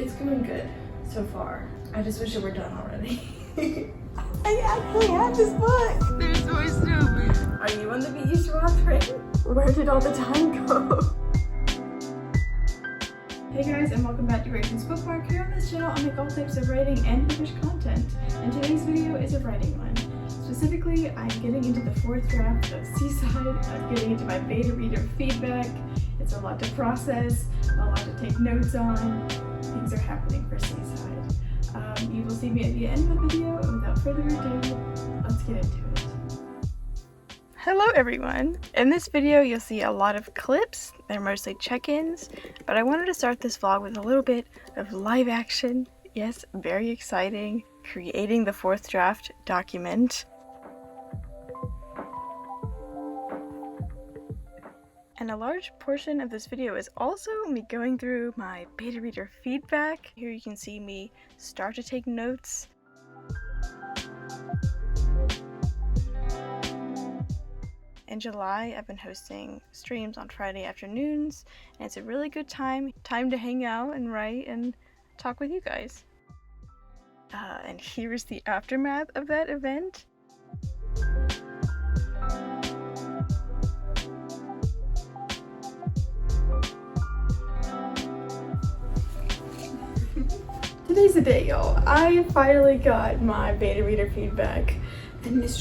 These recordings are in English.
It's going good so far. I just wish it were done already. I actually have this book. They're so stupid. Are you on the beach, Rothrin? Where did all the time go? Hey guys, and welcome back to Grayson's Bookmark. Here on this channel I make all types of writing and bookish content, and today's video is a writing one. Specifically, I'm getting into the fourth draft of Seaside. I'm getting into my beta reader feedback. It's a lot to process, a lot to take notes on. Things are happening for Seaside. You will see me at the end of the video, and without further ado, let's get into it. Hello everyone! In this video you'll see a lot of clips. They're mostly check-ins, but I wanted to start this vlog with a little bit of live action. Yes, very exciting. Creating the fourth draft document. And a large portion of this video is also me going through my beta reader feedback. Here you can see me start to take notes. In July, I've been hosting streams on Friday afternoons, and it's a really good time to hang out and write and talk with you guys. And here's the aftermath of that event. Today's the day, y'all. I finally got my beta reader feedback, and it's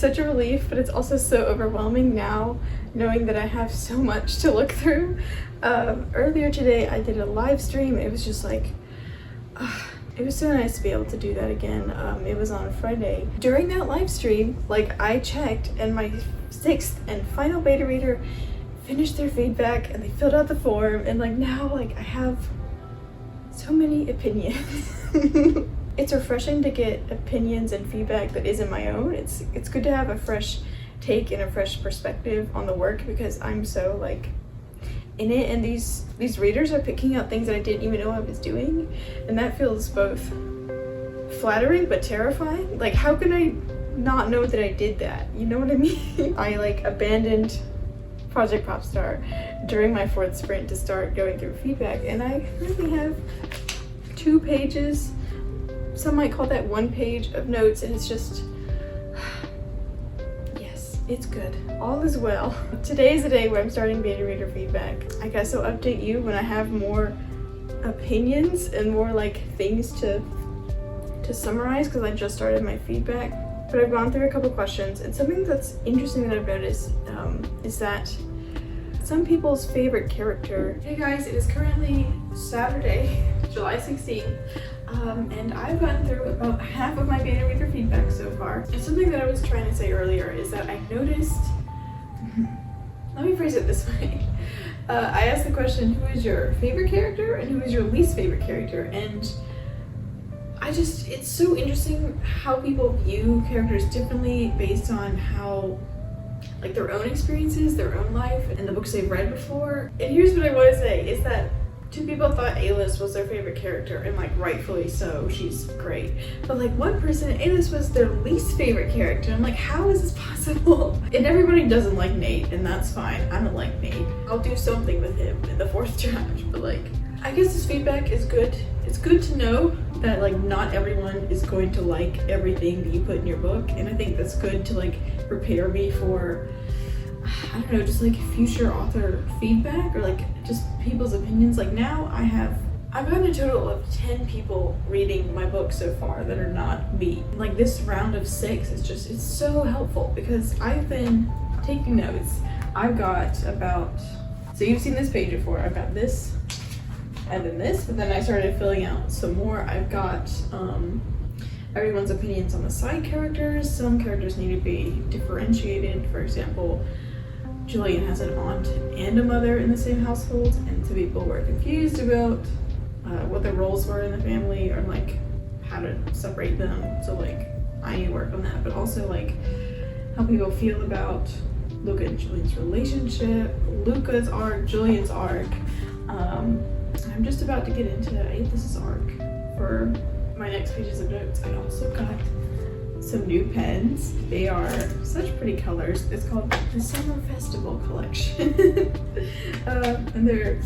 such a relief, but it's also so overwhelming now, knowing that I have so much to look through. Earlier today, I did a live stream. It was just like, it was so nice to be able to do that again. It was on Friday. During that live stream, like, I checked, and my sixth and final beta reader finished their feedback, and they filled out the form, and like now, like, I have so many opinions. It's refreshing to get opinions and feedback that isn't my own. It's good to have a fresh take and a fresh perspective on the work, because I'm so like in it, and these readers are picking out things that I didn't even know I was doing, and that feels both flattering but terrifying. Like, how can I not know that I did that? You know what I mean? I like abandoned Project Popstar during my fourth sprint to start going through feedback, and I currently have 2 pages. Some might call that 1 page of notes, and it's just, yes, it's good. All is well. Today is the day where I'm starting beta reader feedback. I guess I'll update you when I have more opinions and more like things to summarize, because I just started my feedback. But I've gone through a couple questions, and something that's interesting that I've noticed is that some people's favorite character. Hey guys, it is currently Saturday, July 16th. And I've gotten through about half of my beta reader feedback so far. And something that I was trying to say earlier is that I noticed, let me phrase it this way. I asked the question, who is your favorite character and who is your least favorite character? And it's so interesting how people view characters differently based on how, like, their own experiences, their own life, and the books they've read before. And here's what I want to say, is that 2 people thought A-List was their favorite character, and like rightfully so, she's great. But like one person, A-List was their least favorite character. I'm like, how is this possible? And everybody doesn't like Nate, and that's fine. I don't like Nate. I'll do something with him in the fourth draft, but like, I guess this feedback is good. It's good to know that like not everyone is going to like everything that you put in your book, and I think that's good to like prepare me for, I don't know, just like future author feedback, or like just people's opinions. Like now I've gotten a total of 10 people reading my book so far that are not me. Like this round of 6 is just, it's so helpful because I've been taking notes. I've got about, so you've seen this page before, I've got this and then this, but then I started filling out some more. I've got everyone's opinions on the side characters. Some characters need to be differentiated. For example, Julian has an aunt and a mother in the same household, and some people were confused about what their roles were in the family, or like how to separate them. So like I need to work on that, but also like how people feel about Luca and Julian's relationship, Luca's arc, Julian's arc. I'm just about to get into Aethys's arc for my next pages of notes. I also got some new pens. They are such pretty colors. It's called the Summer Festival Collection. And they're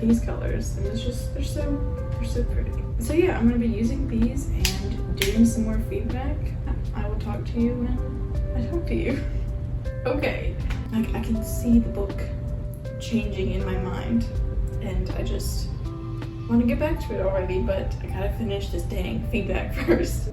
these colors, and they're so pretty. So yeah, I'm gonna be using these and doing some more feedback. I will talk to you when I talk to you. Okay, I can see the book changing in my mind, and I just want to get back to it already, but I gotta finish this dang feedback first.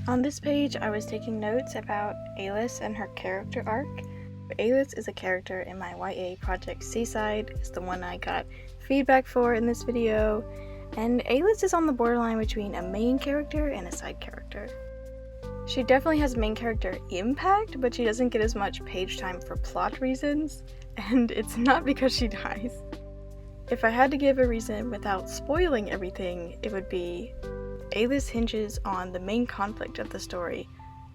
On this page, I was taking notes about Alice and her character arc. Alice is a character in my YA project Seaside. It's the one I got feedback for in this video. And Alice is on the borderline between a main character and a side character. She definitely has main character impact, but she doesn't get as much page time for plot reasons, and it's not because she dies. If I had to give a reason without spoiling everything, it would be Alice hinges on the main conflict of the story,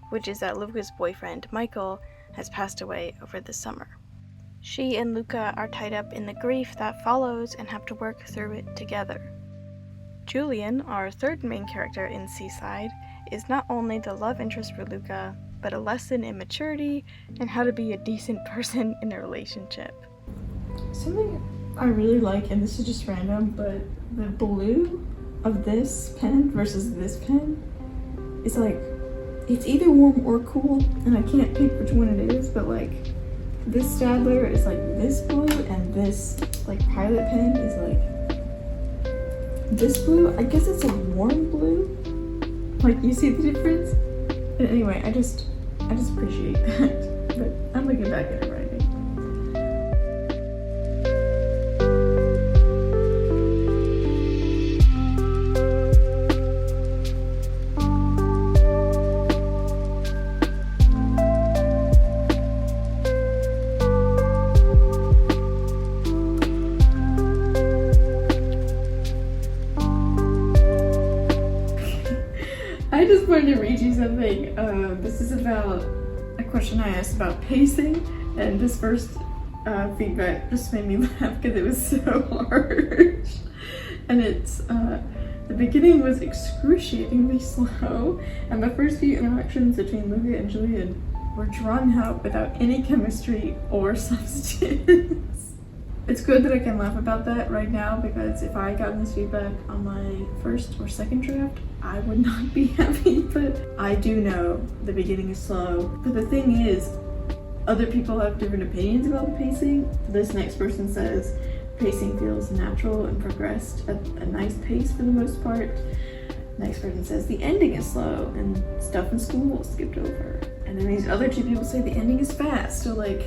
which is that Luca's boyfriend, Michael, has passed away over the summer. She and Luca are tied up in the grief that follows and have to work through it together. Julian, our third main character in Seaside, is not only the love interest for Luca, but a lesson in maturity and how to be a decent person in a relationship. Something I really like, and this is just random, but the blue of this pen versus this pen is like, it's either warm or cool, and I can't pick which one it is, but like this Stadler is like this blue, and this like Pilot pen is like this blue. I guess it's a warm blue. Like, you see the difference? But anyway, I just appreciate that. But I'm gonna get back into writing. I just wanted to read you something. This is about a question I asked about pacing, and this first feedback just made me laugh because it was so harsh. And it's, the beginning was excruciatingly slow, and the first few interactions between Luca and Julian were drawn out without any chemistry or substance. It's good that I can laugh about that right now, because if I got this feedback on my first or second draft, I would not be happy. But I do know the beginning is slow. But the thing is, other people have different opinions about the pacing. This next person says pacing feels natural and progressed at a nice pace for the most part. Next person says the ending is slow and stuff in school skipped over. And then these other two people say the ending is fast. So like,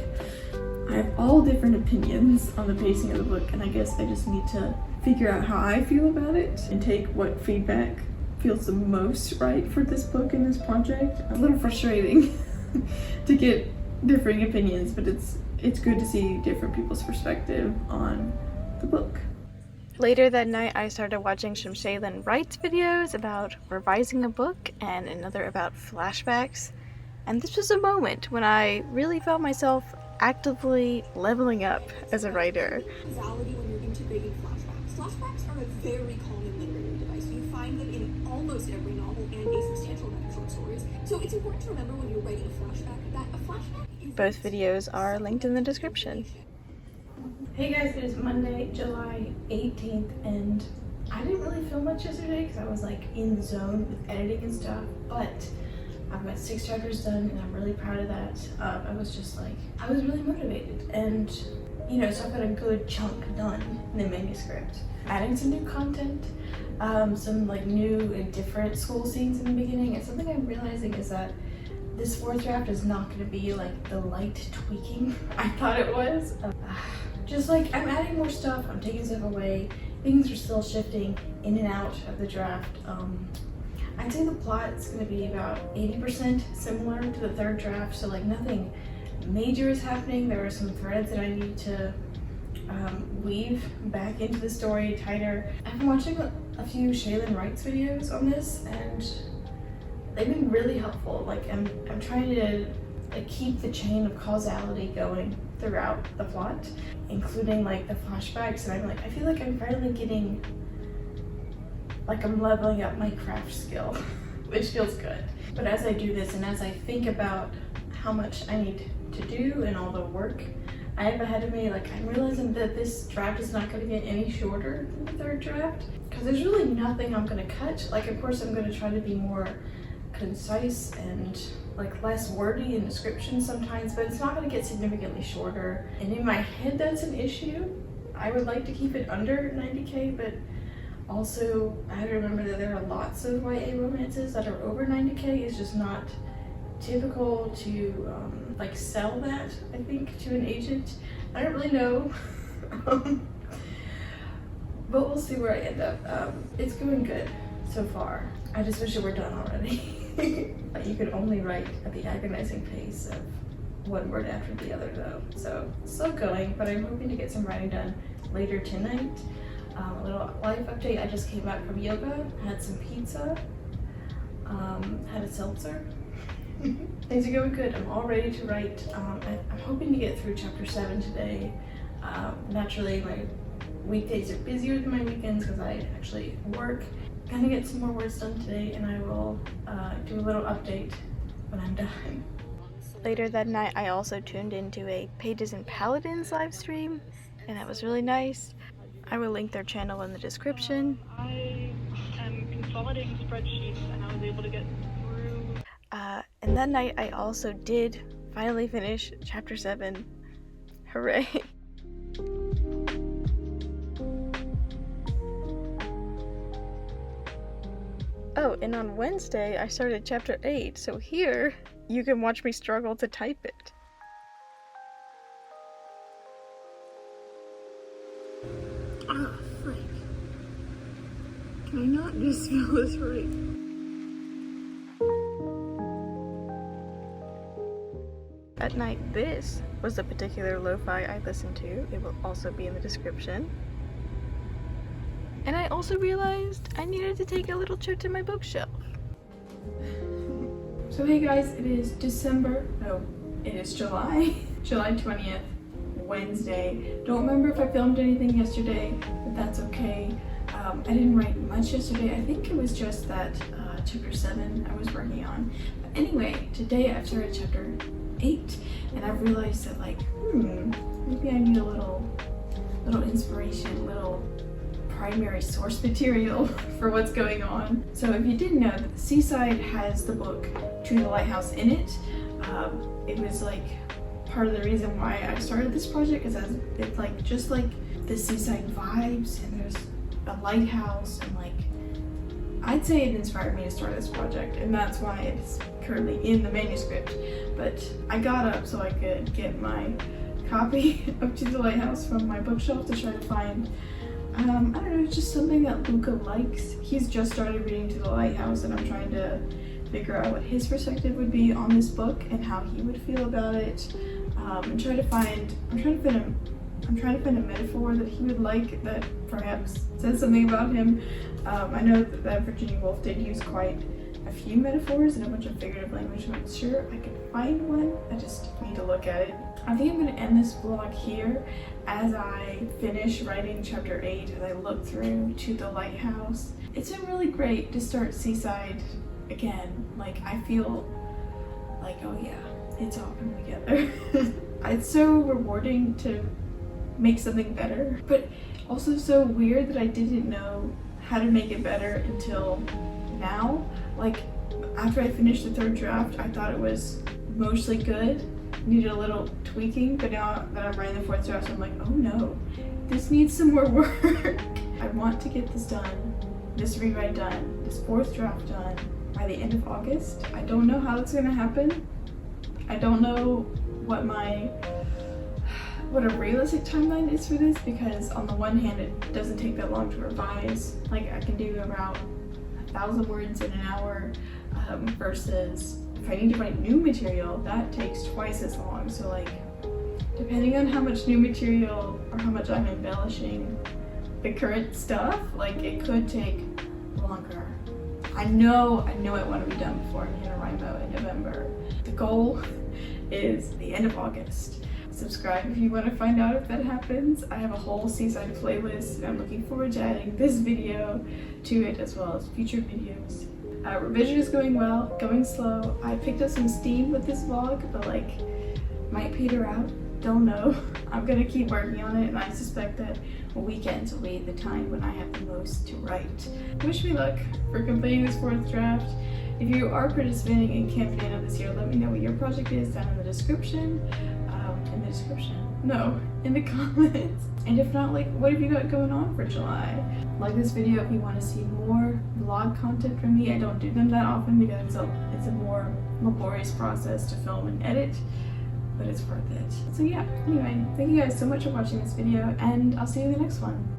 I have all different opinions on the pacing of the book, and I guess I just need to figure out how I feel about it and take what feedback feels the most right for this book and this project. A little frustrating to get differing opinions, but it's good to see different people's perspective on the book. Later that night, I started watching some Shaylin Wrights videos about revising a book and another about flashbacks. And this was a moment when I really felt myself actively leveling up as a writer. Causality when you're integrating flashbacks. Flashbacks are a very common literary device. You find them in almost every novel and a substantial amount of short stories. So it's important to remember when you're writing a flashback that a flashback is... Both videos are linked in the description. Hey guys, it is Monday, July 18th, and I didn't really film much yesterday because I was like in the zone with editing and stuff, but I've got 6 chapters done and I'm really proud of that. I was really motivated, and you know, so I've got a good chunk done in the manuscript. Adding some new content, some like new and different school scenes in the beginning, and something I'm realizing is that this 4th draft is not going to be like the light tweaking I thought it was. Just like, I'm adding more stuff, I'm taking stuff away, things are still shifting in and out of the draft. I'd say the plot is going to be about 80% similar to the 3rd draft, so like nothing major is happening. There are some threads that I need to weave back into the story tighter. I've been watching a few Shaylin Wrights videos on this, and they've been really helpful. Like, I'm trying to like keep the chain of causality going throughout the plot, including like the flashbacks, and I'm like, I feel like I'm finally getting like I'm leveling up my craft skill, which feels good. But as I do this and as I think about how much I need to do and all the work I have ahead of me, like I'm realizing that this draft is not going to get any shorter than the third draft because there's really nothing I'm going to cut. Like of course I'm going to try to be more concise and like less wordy in descriptions sometimes, but it's not going to get significantly shorter. And in my head that's an issue. I would like to keep it under 90k, but also I have to remember that there are lots of YA romances that are over 90k. It's just not typical to like sell that, I think, to an agent. I don't really know. But we'll see where I end up. It's going good so far. I just wish it were done already. You could only write at the agonizing pace of one word after the other though. So still going, but I'm hoping to get some writing done later tonight. A little life update. I just came back from yoga, had some pizza, had a seltzer. Things are going good. I'm all ready to write. I'm hoping to get through chapter 7 today. Naturally, my weekdays are busier than my weekends because I actually work. I'm gonna get some more words done today, and I will do a little update when I'm done. Later that night, I also tuned into a Pages and Paladins live stream, and that was really nice. I will link their channel in the description. I am consolidating spreadsheets, and I was able to get through. And that night, I also did finally finish chapter 7. Hooray! Oh, and on Wednesday, I started chapter 8, so here, you can watch me struggle to type it. Oh, frick. Can I not just spell this right? At night, this was the particular lo-fi I listened to. It will also be in the description. And I also realized I needed to take a little trip to my bookshelf. So hey guys, it is it is July 20th, Wednesday. Don't remember if I filmed anything yesterday, but that's okay. I didn't write much yesterday. I think it was just that chapter 7 I was working on. But anyway, today I've started chapter 8, and I've realized that like, maybe I need a little inspiration, little primary source material for what's going on. So if you didn't know, that the Seaside has the book To the Lighthouse in it. It was like part of the reason why I started this project, is it's like just like the Seaside vibes, and there's a lighthouse, and like I'd say it inspired me to start this project, and that's why it's currently in the manuscript. But I got up so I could get my copy of To the Lighthouse from my bookshelf to try to find I don't know, it's just something that Luca likes. He's just started reading To the Lighthouse, and I'm trying to figure out what his perspective would be on this book and how he would feel about it. I'm trying to find a metaphor that he would like that perhaps says something about him. I know that Virginia Woolf did use quite a few metaphors and a bunch of figurative language. I'm not sure I can find one. I just need to look at it. I think I'm going to end this vlog here as I finish writing chapter 8, as I look through To the Lighthouse. It's been really great to start Seaside again. Like, I feel like, oh yeah, it's all coming together. It's so rewarding to make something better, but also so weird that I didn't know how to make it better until now. Like, after I finished the third draft, I thought it was mostly good, needed a little tweaking, but now that I'm writing the fourth draft, I'm like, oh no, this needs some more work. I want to get this done, this rewrite done, this fourth draft done by the end of August. I don't know how that's gonna happen. I don't know what a realistic timeline is for this, because on the one hand it doesn't take that long to revise. Like, I can do about 1,000 words in an hour, versus if I need to write new material, that takes twice as long. So like, depending on how much new material or how much I'm embellishing the current stuff, like it could take longer. I know I want to be done before NaNoWriMo in November. The goal is the end of August. subscribe if you want to find out if that happens. I have a whole Seaside playlist and I'm looking forward to adding this video to it as well as future videos. Revision is going well, going slow. I picked up some steam with this vlog, but like, might peter out, don't know. I'm gonna keep working on it, and I suspect that weekends will be the time when I have the most to write. Wish me luck for completing this 4th draft. If you are participating in Camp Nano this year, let me know what your project is down in the description. In the comments. And if not, like, what have you got going on for July? Like this video if you want to see more vlog content from me. I don't do them that often because it's a more laborious process to film and edit, but it's worth it. So yeah, anyway, thank you guys so much for watching this video, and I'll see you in the next one.